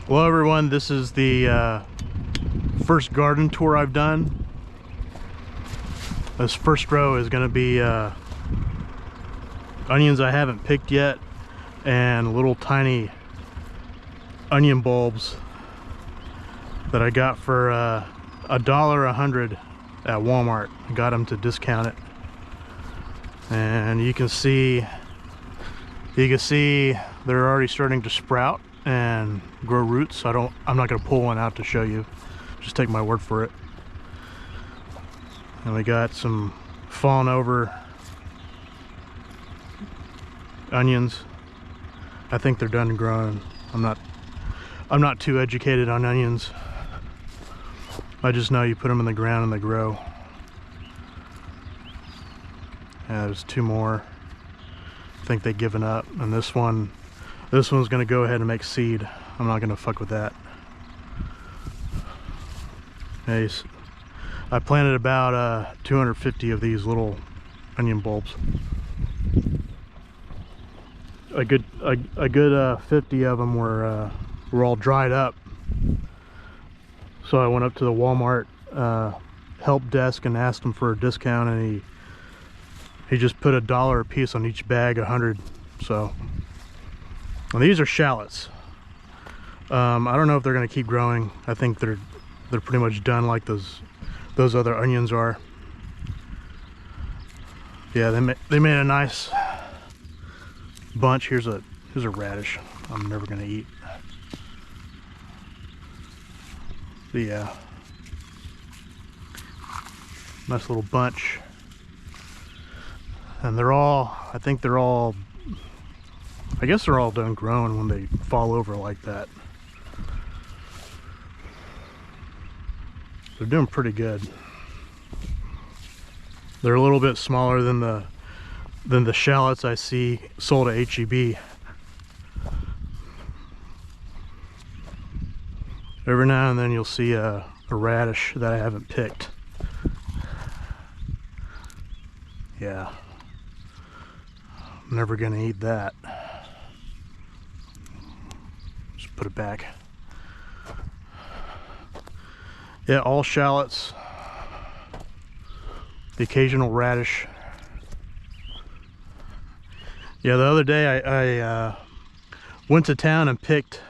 Hello everyone, this is the first garden tour I've done. This first row is going to be onions I haven't picked yet and little tiny onion bulbs that I got for $1.100 at Walmart. I got them to discount it, and you can see they're already starting to sprout and grow roots. I'm not going to pull one out to show you, just take my word for it. And we got some fallen over onions. I think they're done growing. I'm not too educated on onions. I just know you put them in the ground and they grow. Yeah, there's two more. I think they've given up, and this one's going to go ahead and make seed. I'm not going to fuck with that. Nice. I planted about 250 of these little onion bulbs. A good 50 of them were all dried up. So I went up to the Walmart help desk and asked him for a discount, and he just put $1 a piece on each bag, 100. So, and these are shallots. I don't know if they're going to keep growing. I think they're pretty much done, like those other onions are. Yeah, they made a nice bunch. Here's a radish I'm never going to eat. But yeah, nice little bunch. And I think they're all, I guess they're all done growing when they fall over like that. They're doing pretty good. They're a little bit smaller than the shallots I see sold at H-E-B. Every now and then you'll see a radish that I haven't picked. Yeah, I'm never gonna eat that. Just put it back. Yeah, all shallots. The occasional radish. Yeah, the other day I went to town and picked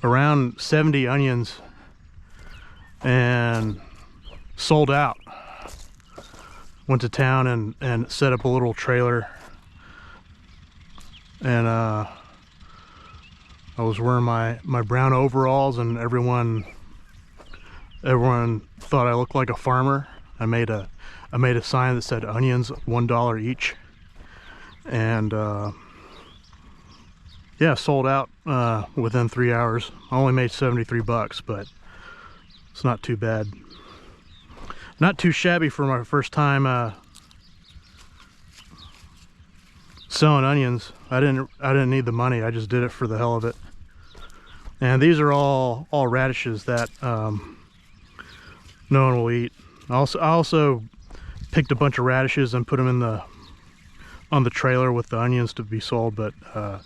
around 70 onions and sold out. Went to town and set up a little trailer, and I was wearing my brown overalls, and everyone thought I looked like a farmer. I made a sign that said onions $1 each, and yeah, sold out within 3 hours. I only made 73 bucks, but it's not too bad. Not too shabby for my first time selling onions. I didn't need the money. I just did it for the hell of it. And these are all radishes that no one will eat. I also picked a bunch of radishes and put them on the trailer with the onions to be sold, but I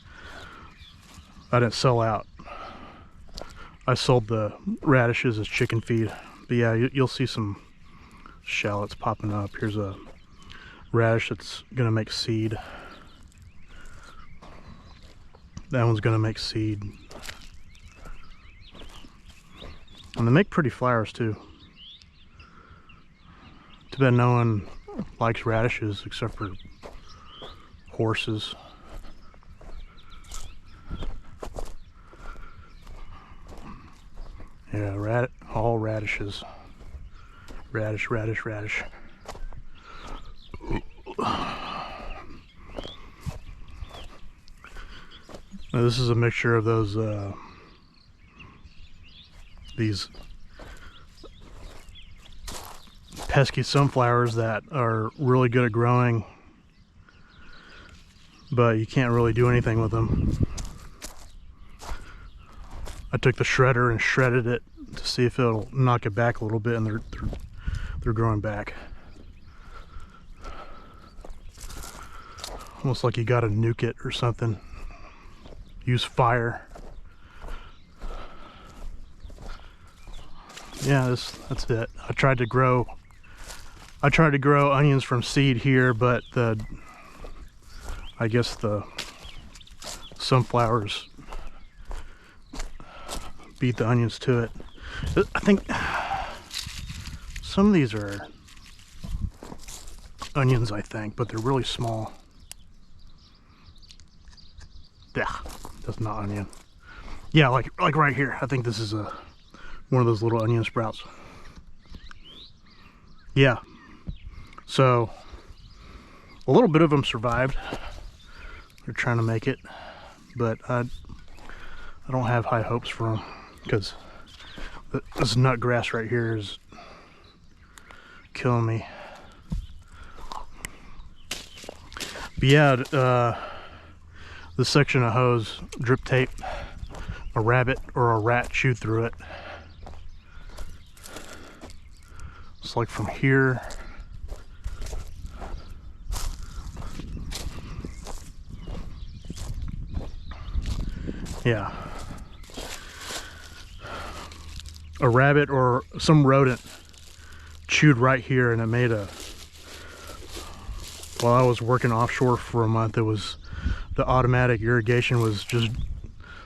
didn't sell out. I sold the radishes as chicken feed. But yeah, you'll see some shallots popping up. Here's a radish that's gonna make seed. That one's gonna make seed. And they make pretty flowers too. Too bad no one likes radishes except for horses. Yeah, all radishes. Radish, radish, radish. Now this is a mixture of those these pesky sunflowers that are really good at growing, but you can't really do anything with them. I took the shredder and shredded it to see if it'll knock it back a little bit, and they're growing back. Almost like you gotta nuke it or something. use fire. Yeah, that's it. I tried to grow onions from seed here, but I guess the sunflowers beat the onions to it. I think some of these are onions, I think, but they're really small. Yeah, that's not onion. Yeah, like right here. I think this is one of those little onion sprouts. Yeah. So a little bit of them survived. They're trying to make it, but I don't have high hopes for them because this nut grass right here is killing me. But yeah, this section of hose, drip tape, a rabbit or a rat chewed through it. It's like from here yeah, a rabbit or some rodent chewed right here, and it made a, while I was working offshore for a month, it was, the automatic irrigation was just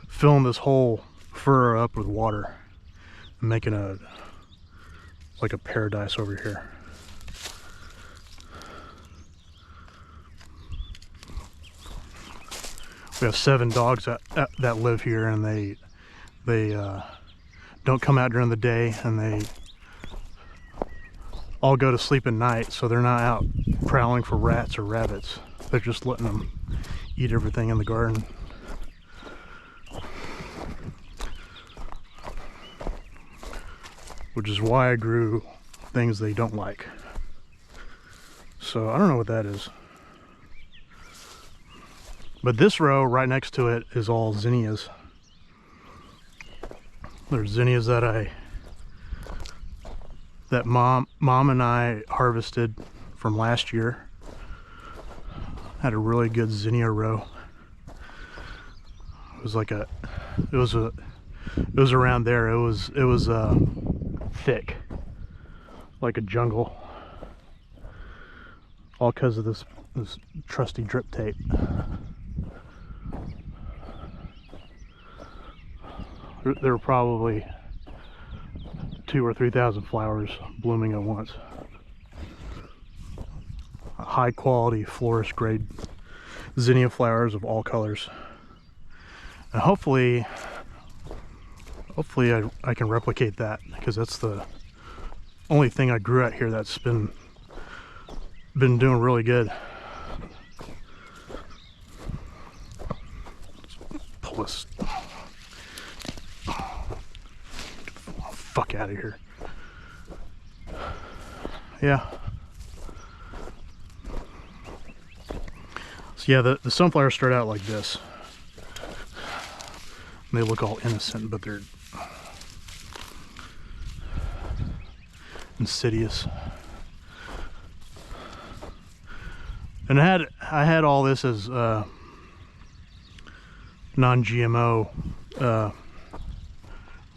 filling this whole furrow up with water and making a, like a paradise over here. We have 7 dogs that live here, and they don't come out during the day, and they all go to sleep at night, so they're not out prowling for rats or rabbits. They're just letting them eat everything in the garden. Which is why I grew things they don't like. So I don't know what that is. But this row right next to it is all zinnias. There's zinnias that mom and I harvested from last year. Had a really good zinnia row. It was like it was around there. It was thick, like a jungle, all because of this trusty drip tape. There were probably 2,000 or 3,000 flowers blooming at once. High quality florist grade zinnia flowers of all colors. And hopefully I can replicate that, because that's the only thing I grew out here that's been doing really good. Let's pull this fuck out of here. Yeah. So yeah, the sunflowers start out like this. And they look all innocent, but they're insidious. And I had all this as non-GMO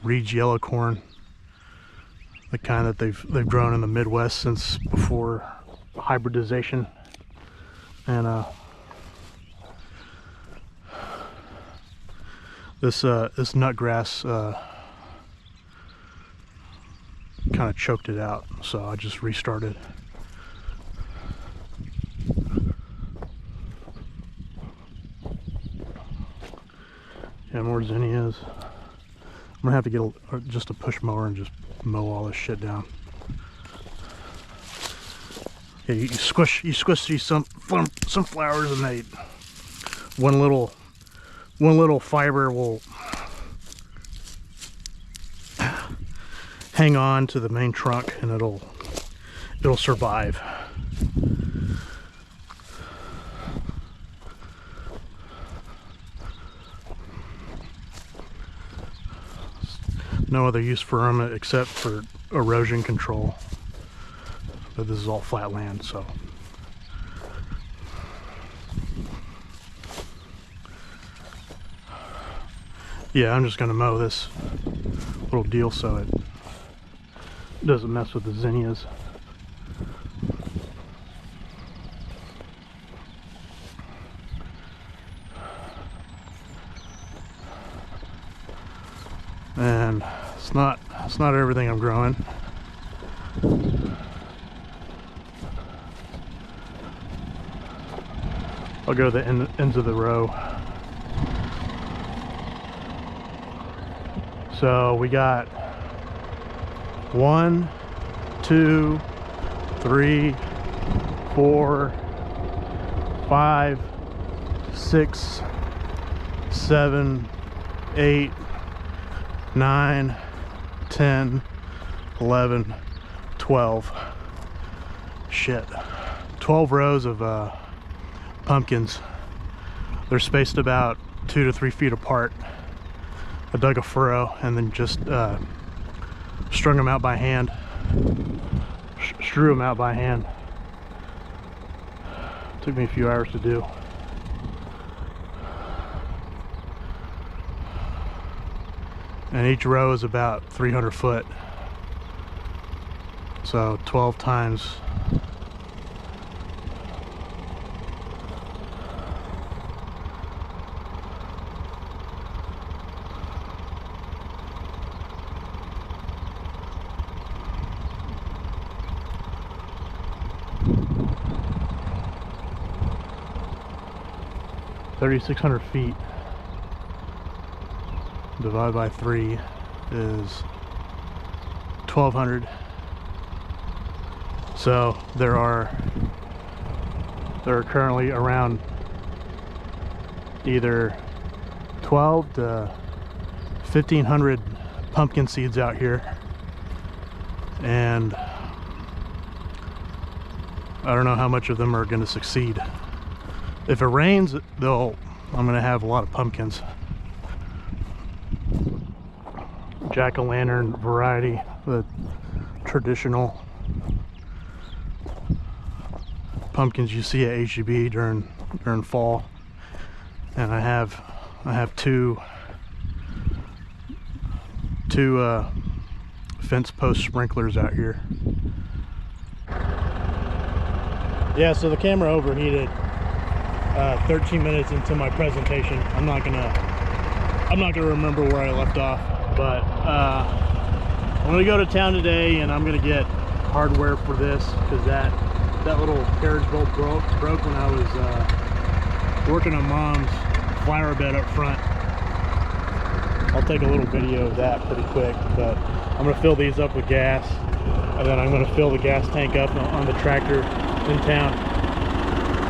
Reed's yellow corn, the kind that they've grown in the Midwest since before hybridization. And this nut grass kind of choked it out, so I just restarted. Yeah, more zinnias. I'm gonna have to get just a push mower and just mow all this shit down. Yeah, you squish these sunflowers, and they one little fiber will hang on to the main trunk, and it'll survive. No other use for them except for erosion control, but this is all flat land, so Yeah, I'm just gonna mow this little deal so it doesn't mess with the zinnias. And it's not everything I'm growing. I'll go to the ends of the row. So we got 1, 2, 3, 4, 5, 6, 7, 8, 9, 10, 11, 12. Shit. 12 rows of pumpkins. They're spaced about 2 to 3 feet apart. I dug a furrow and then just strung them out by hand. Strew them out by hand. Took me a few hours to do. And each row is about 300 foot. So 12 times. $3,600 feet divided by 3 is 1,200. So there are currently around either 12 to 1,500 pumpkin seeds out here, and I don't know how much of them are going to succeed. If it rains, I'm going to have a lot of pumpkins. Jack-o'-lantern variety, the traditional pumpkins you see at HEB during fall. And I have two fence post sprinklers out here. Yeah, so the camera overheated 13 minutes into my presentation. I'm not gonna remember where I left off, but I'm gonna go to town today and I'm gonna get hardware for this, because that little carriage bolt broke when I was working on Mom's flower bed up front. I'll take a little video of that pretty quick, but I'm gonna fill these up with gas, and then I'm gonna fill the gas tank up on the tractor in town.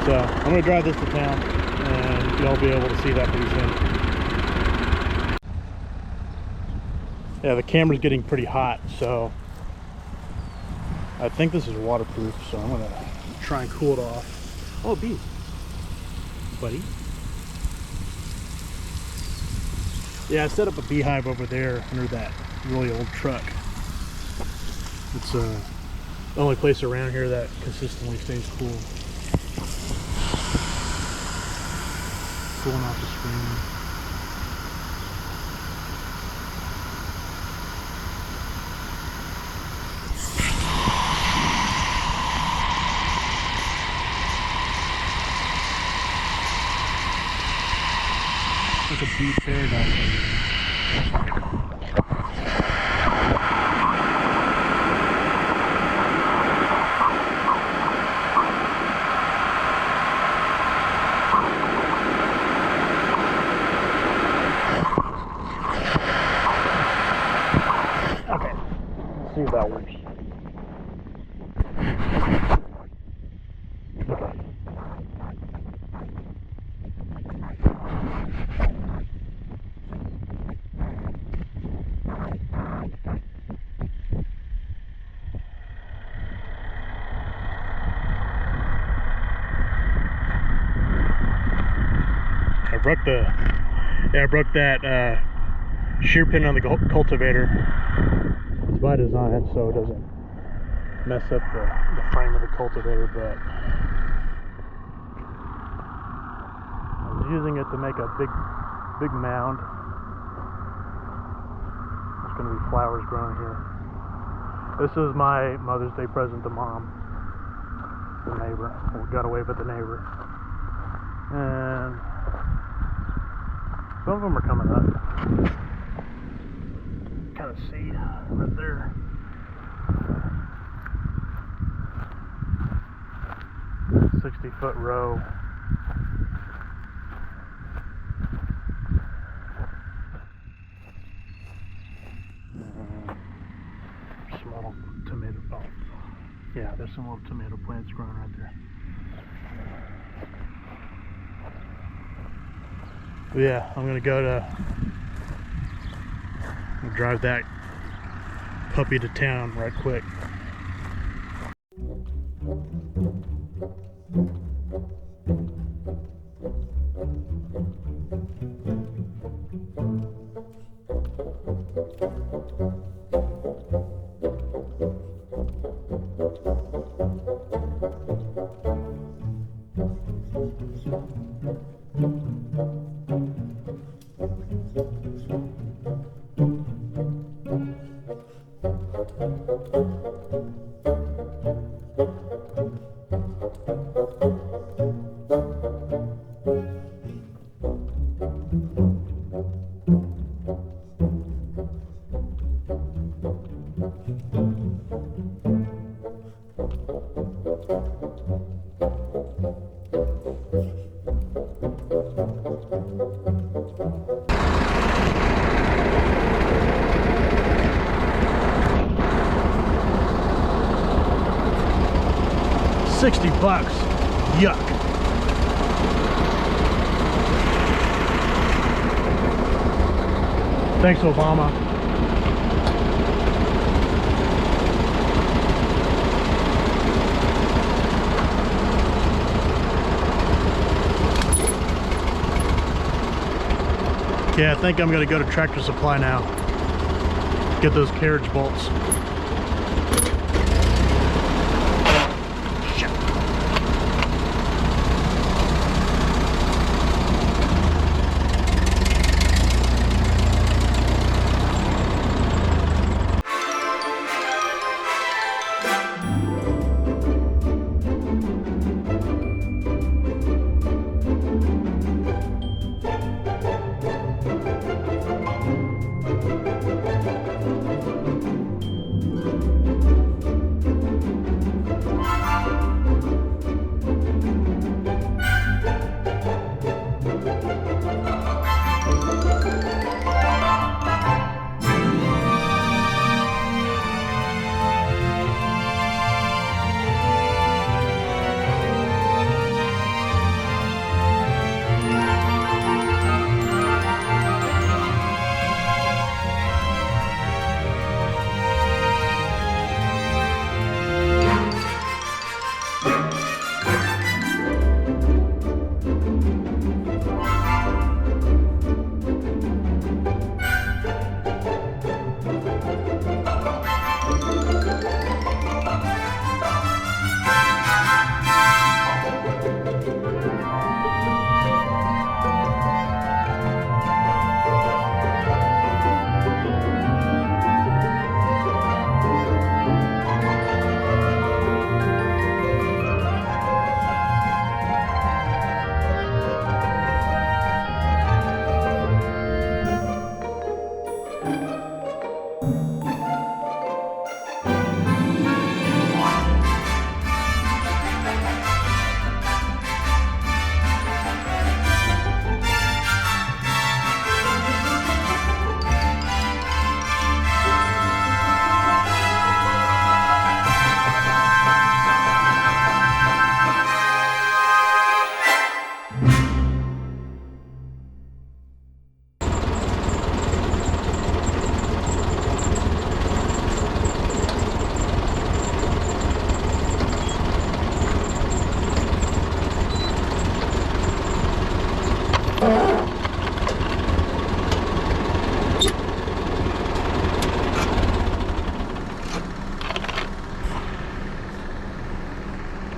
So I'm gonna drive this to town, and y'all be able to see that pretty soon. Yeah, the camera's getting pretty hot, so I think this is waterproof, so I'm gonna try and cool it off. Oh, bees, buddy. Yeah, I set up a beehive over there under that really old truck. It's the only place around here that consistently stays cool. Cooling off the screen. Like a bee paradise. Okay, let's see if that works. I broke that shear pin on the cultivator. It's by design so it doesn't mess up the frame of the cultivator, but I was using it to make a big mound There's going to be flowers growing here. This is my Mother's Day present to Mom. The neighbor. We got to wave at the neighbor. And some of them are coming up. Kind of see right there. That 60-foot row. Some little tomato. Oh, yeah, there's some little tomato plants growing right there. But yeah, I'm gonna drive that puppy to town right quick. $60. Yuck. Thanks, Obama. Yeah, I think I'm gonna go to Tractor Supply now. Get those carriage bolts.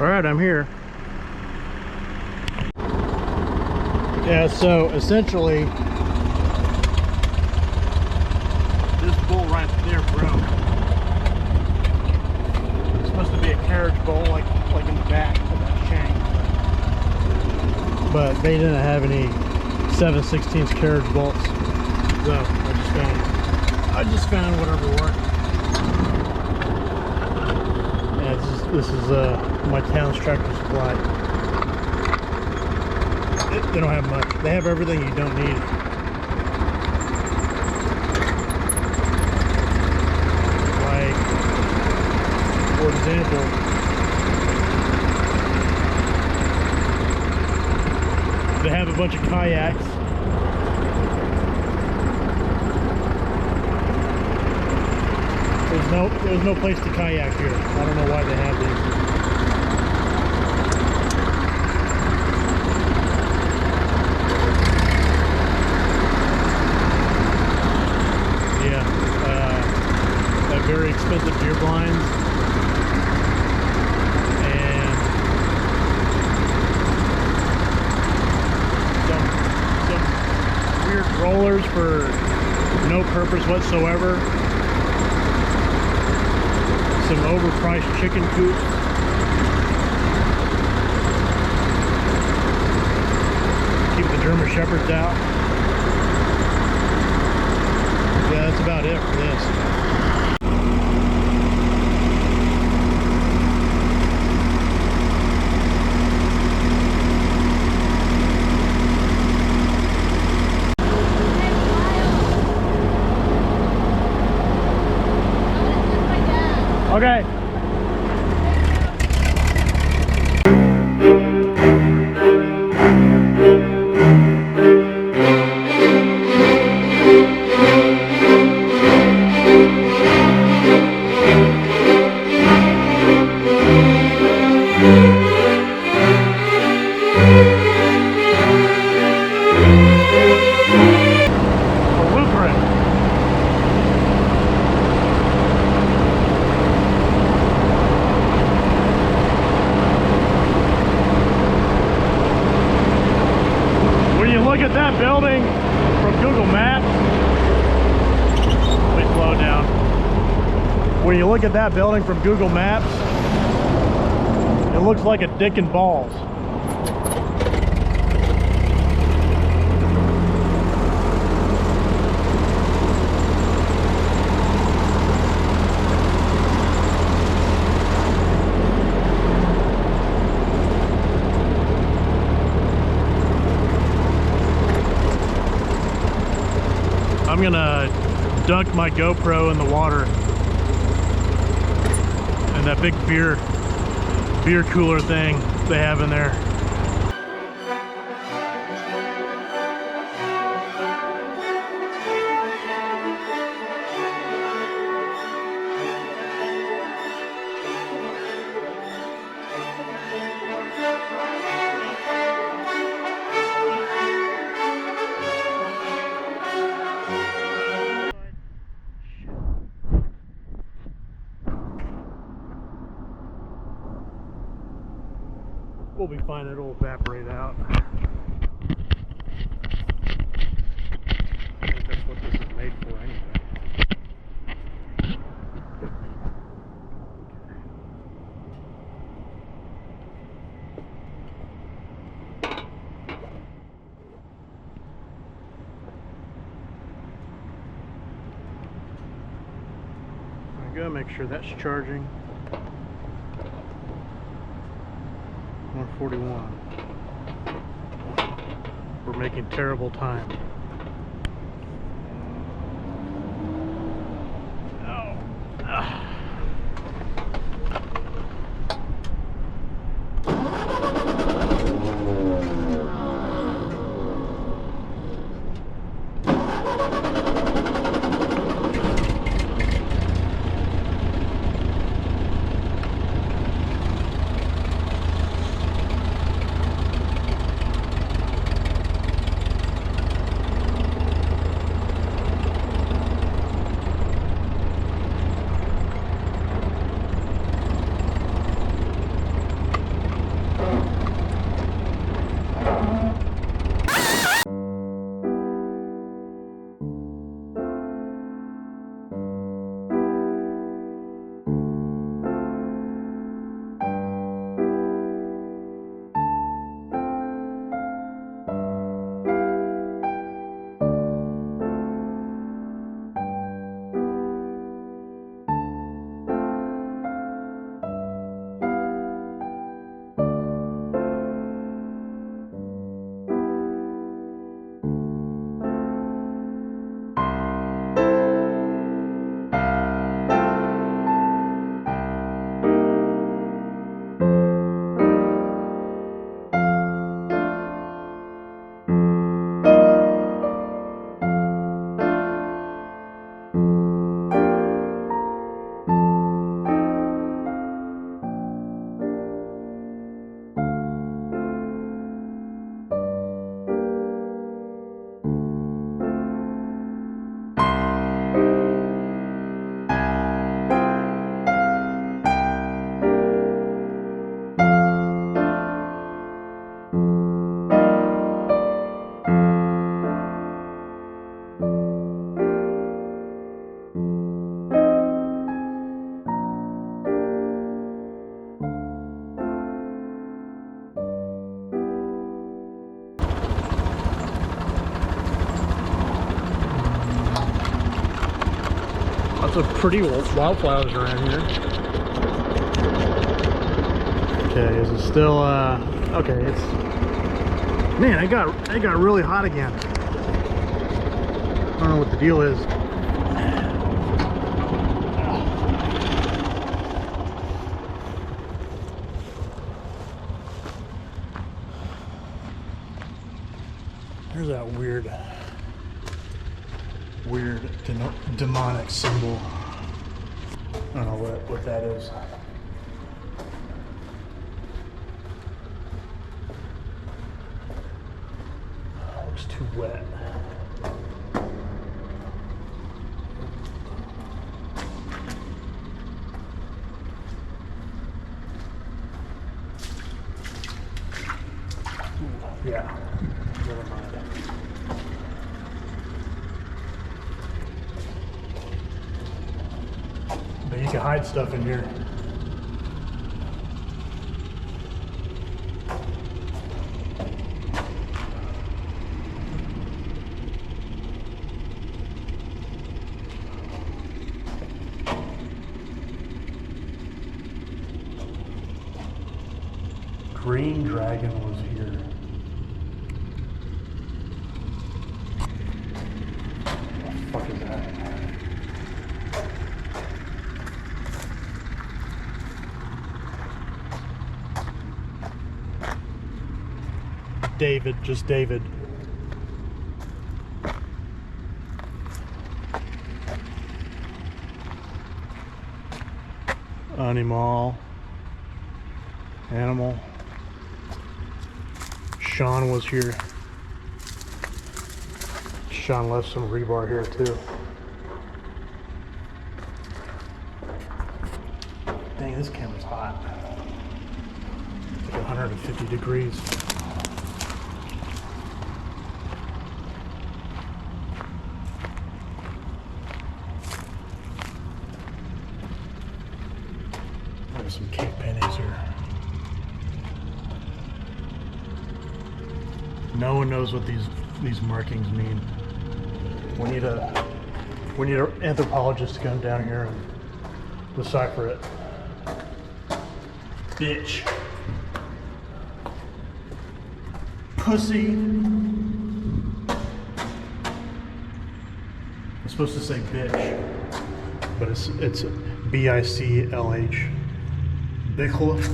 Alright, I'm here. Yeah, so essentially this bull there broke. It's supposed to be a carriage bolt like in the back of that shank. But they didn't have any 7/16 carriage bolts. So I just found whatever worked. Yeah, this is my town's tractor supply. They don't have much. They have everything you don't need. Like, for example, they have a bunch of kayaks. There's no place to kayak here. I don't know why they have these. Very expensive deer blinds, and some weird rollers for no purpose whatsoever, some overpriced chicken coops, keep the German Shepherds out. Yeah, that's about it for this. Okay. Look at that building from Google Maps. Let me slow down. When you look at that building from Google Maps, it looks like a dick and balls. I'm gonna dunk my GoPro in the water, and that big beer cooler thing they have in there. We'll be fine, it'll evaporate out. I think that's what this is made for anyway. There we go, make sure that's charging. 141. We're making terrible time. Oh. Lots of pretty wildflowers around here. Okay, is it still okay, it's man, it got really hot again. I don't know what the deal is. There's that weird demonic symbol. I don't know what that is. Looks too wet. Ooh, yeah, never mind. But you can hide stuff in here. Green dragon was here. What the fuck is that? David, just David. Animal. Sean was here. Sean left some rebar here too. Dang, this camera's hot. It's like 150 degrees. There's some cake pennies here. No one knows what these markings mean. We need an anthropologist to come down here and decipher it. Bitch. Pussy. I'm supposed to say bitch, but it's B-I-C-L-H. Bichlef.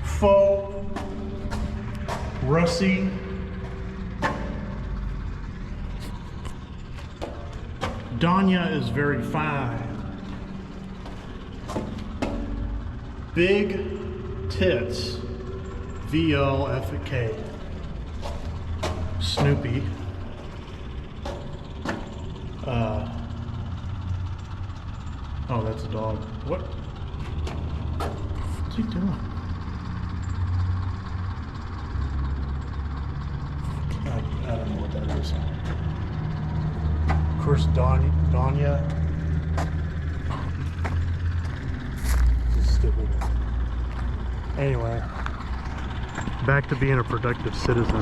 Faux. Russie. Danya is very fine. Big tits. V-O-F-K. Snoopy. Oh, that's a dog. What's he doing? I don't know what that is. Of course, Danya. This is stupid. Anyway, back to being a productive citizen.